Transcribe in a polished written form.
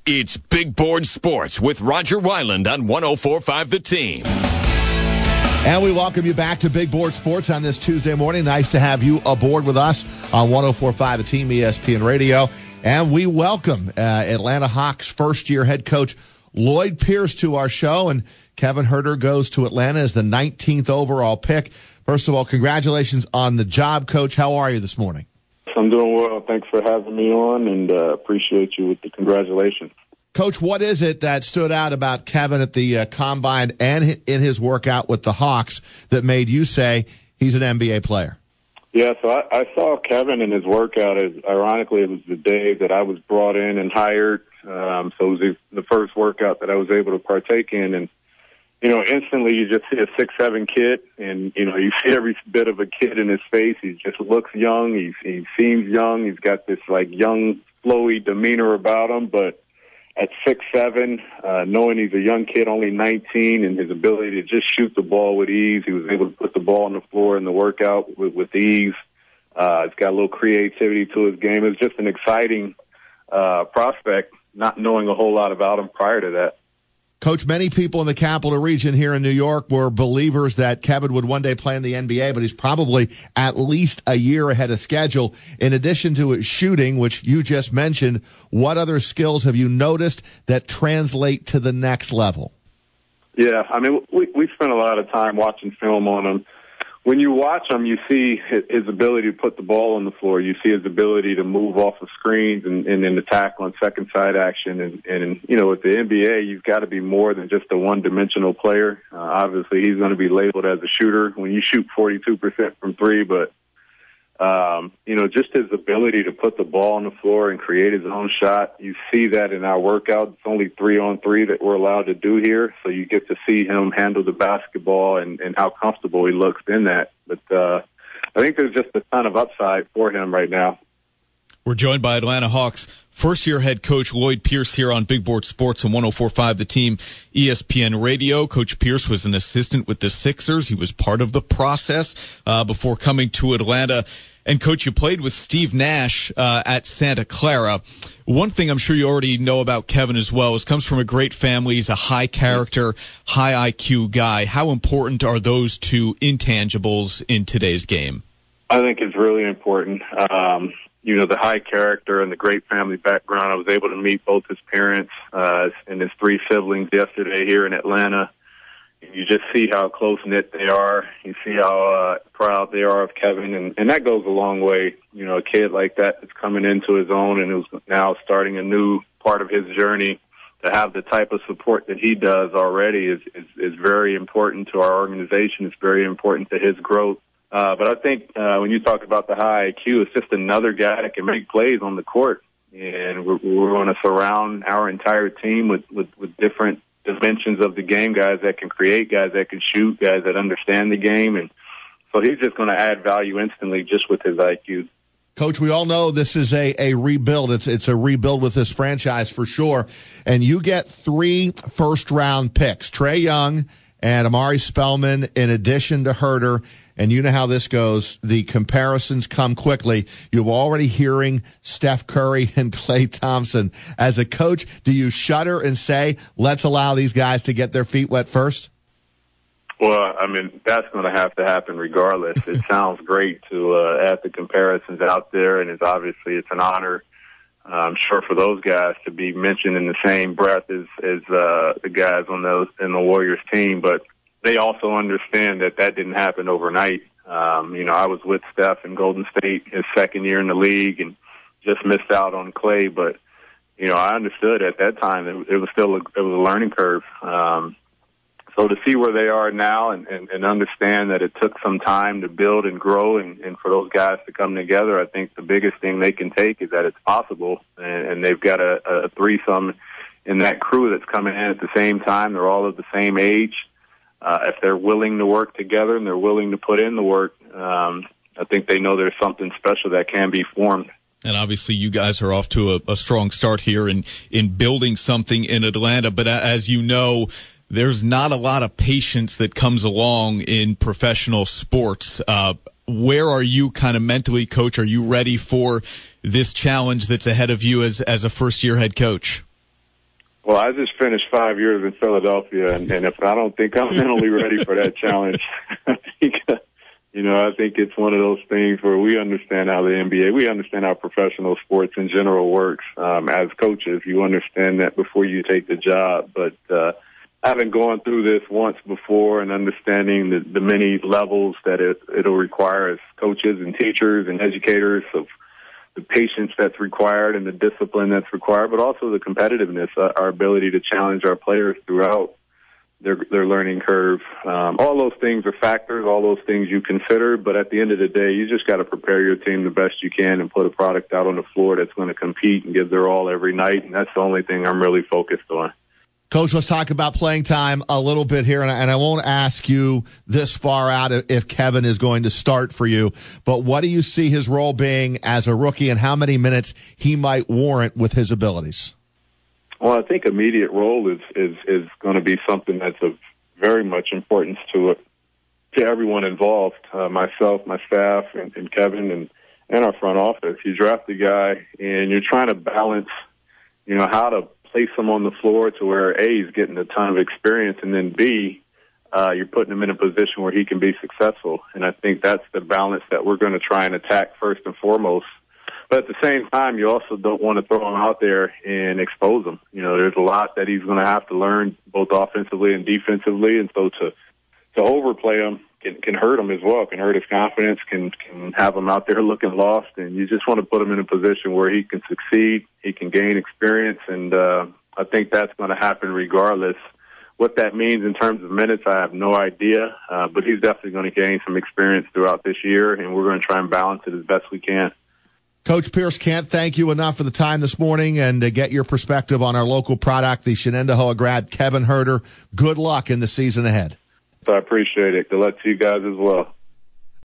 It's Big Board Sports with Roger Wyland on 104.5 The Team. And we welcome you back to Big Board Sports on this Tuesday morning. Nice to have you aboard with us on 104.5 The Team, ESPN Radio. And we welcome Atlanta Hawks first-year head coach Lloyd Pierce to our show. And Kevin Huerter goes to Atlanta as the 19th overall pick. First of all, congratulations on the job, Coach. How are you this morning? I'm doing well. Thanks for having me on, and appreciate you with the congratulations. Coach, what is it that stood out about Kevin at the Combine and in his workout with the Hawks that made you say he's an NBA player? Yeah, so I saw Kevin in his workout. Ironically, it was the day that I was brought in and hired, so it was the first workout that I was able to partake in. And, you know, instantly you just see a 6'7" kid, and, you know, you see every bit of a kid in his face. He just looks young. He seems young. He's got this, like, young, flowy demeanor about him, but at 6'7", knowing he's a young kid, only 19, and his ability to just shoot the ball with ease. He was able to put the ball on the floor in the workout with ease. He's got a little creativity to his game. It was just an exciting prospect, not knowing a whole lot about him prior to that. Coach, many people in the capital region here in New York were believers that Kevin would one day play in the NBA, but he's probably at least a year ahead of schedule. In addition to his shooting, which you just mentioned, what other skills have you noticed that translate to the next level? Yeah, I mean, we spent a lot of time watching film on him. When you watch him, you see his ability to put the ball on the floor. You see his ability to move off of screens and then attack on second side action. And you know, with the NBA, you've got to be more than just a one-dimensional player. Obviously, he's going to be labeled as a shooter when you shoot 42% from three. But, you know, just his ability to put the ball on the floor and create his own shot, you see that in our workout. It's only 3-on-3 that we're allowed to do here. So you get to see him handle the basketball and how comfortable he looks in that. But I think there's just a ton of upside for him right now. We're joined by Atlanta Hawks first-year head coach Lloyd Pierce here on Big Board Sports on 104.5 The Team, ESPN Radio. Coach Pierce was an assistant with the Sixers. He was part of the process before coming to Atlanta. And, Coach, you played with Steve Nash at Santa Clara. One thing I'm sure you already know about Kevin as well is comes from a great family. He's a high-character, high IQ guy. How important are those two intangibles in today's game? I think it's really important. You know, the high character and the great family background. I was able to meet both his parents and his three siblings yesterday here in Atlanta. You just see how close-knit they are. You see how proud they are of Kevin, and that goes a long way. You know, a kid like that that's coming into his own and who's now starting a new part of his journey, to have the type of support that he does already is very important to our organization. It's very important to his growth. But I think when you talk about the high IQ, it's just another guy that can make plays on the court. And we're going to surround our entire team with different dimensions of the game, guys that can create, guys that can shoot, guys that understand the game. And so he's just going to add value instantly just with his IQ. Coach, we all know this is a rebuild. It's a rebuild with this franchise for sure. And you get 3 first-round picks, Trae Young and Amari Spellman, in addition to Huerter. And you know how this goes. The comparisons come quickly. You're already hearing Steph Curry and Klay Thompson. As a coach, do you shudder and say, let's allow these guys to get their feet wet first? Well, I mean, that's going to have to happen regardless. It sounds great to add the comparisons out there, and it's an honor, I'm sure, for those guys to be mentioned in the same breath as the guys in the Warriors team. But they also understand that didn't happen overnight. You know, I was with Steph in Golden State his second year in the league and just missed out on Klay. But, you know, I understood at that time it was a learning curve. So to see where they are now and understand that it took some time to build and grow and for those guys to come together, I think the biggest thing they can take is that it's possible. And they've got a threesome in that crew that's coming in at the same time. They're all of the same age. If they're willing to work together and they're willing to put in the work, I think they know there's something special that can be formed. And obviously you guys are off to a strong start here in building something in Atlanta. But as you know, there's not a lot of patience that comes along in professional sports. Where are you kind of mentally, Coach? Are you ready for this challenge that's ahead of you as a first-year head coach? Well, I just finished 5 years in Philadelphia, and if I don't think I'm mentally ready for that challenge, I think it's one of those things where we understand how the NBA, we understand how professional sports in general works. As coaches, you understand that before you take the job. But having gone through this once before and understanding the many levels that it'll require as coaches and teachers and educators of the patience that's required and the discipline that's required, but also the competitiveness, our ability to challenge our players throughout their learning curve. All those things are factors, all those things you consider, but at the end of the day, you just got to prepare your team the best you can and put a product out on the floor that's going to compete and give their all every night, and that's the only thing I'm really focused on. Coach, let's talk about playing time a little bit here, and I won't ask you this far out if Kevin is going to start for you, but what do you see his role being as a rookie and how many minutes he might warrant with his abilities? Well, I think immediate role is going to be something that's of very much importance to everyone involved, myself, my staff, and Kevin, and our front office. You draft a guy, and you're trying to balance, how to place him on the floor to where A, he's getting a ton of experience, and then B, you're putting him in a position where he can be successful. And I think that's the balance that we're going to try and attack first and foremost. But at the same time, you also don't want to throw him out there and expose him. There's a lot that he's going to have to learn both offensively and defensively. And so to overplay him can hurt him as well, can hurt his confidence, can have him out there looking lost. And you just want to put him in a position where he can succeed, he can gain experience. And I think that's going to happen regardless. What that means in terms of minutes, I have no idea. But he's definitely going to gain some experience throughout this year, and we're going to try and balance it as best we can. Coach Pierce, can't thank you enough for the time this morning and to get your perspective on our local product, the Shenendehowa grad, Kevin Huerter. Good luck in the season ahead. I appreciate it. Good luck to you guys as well.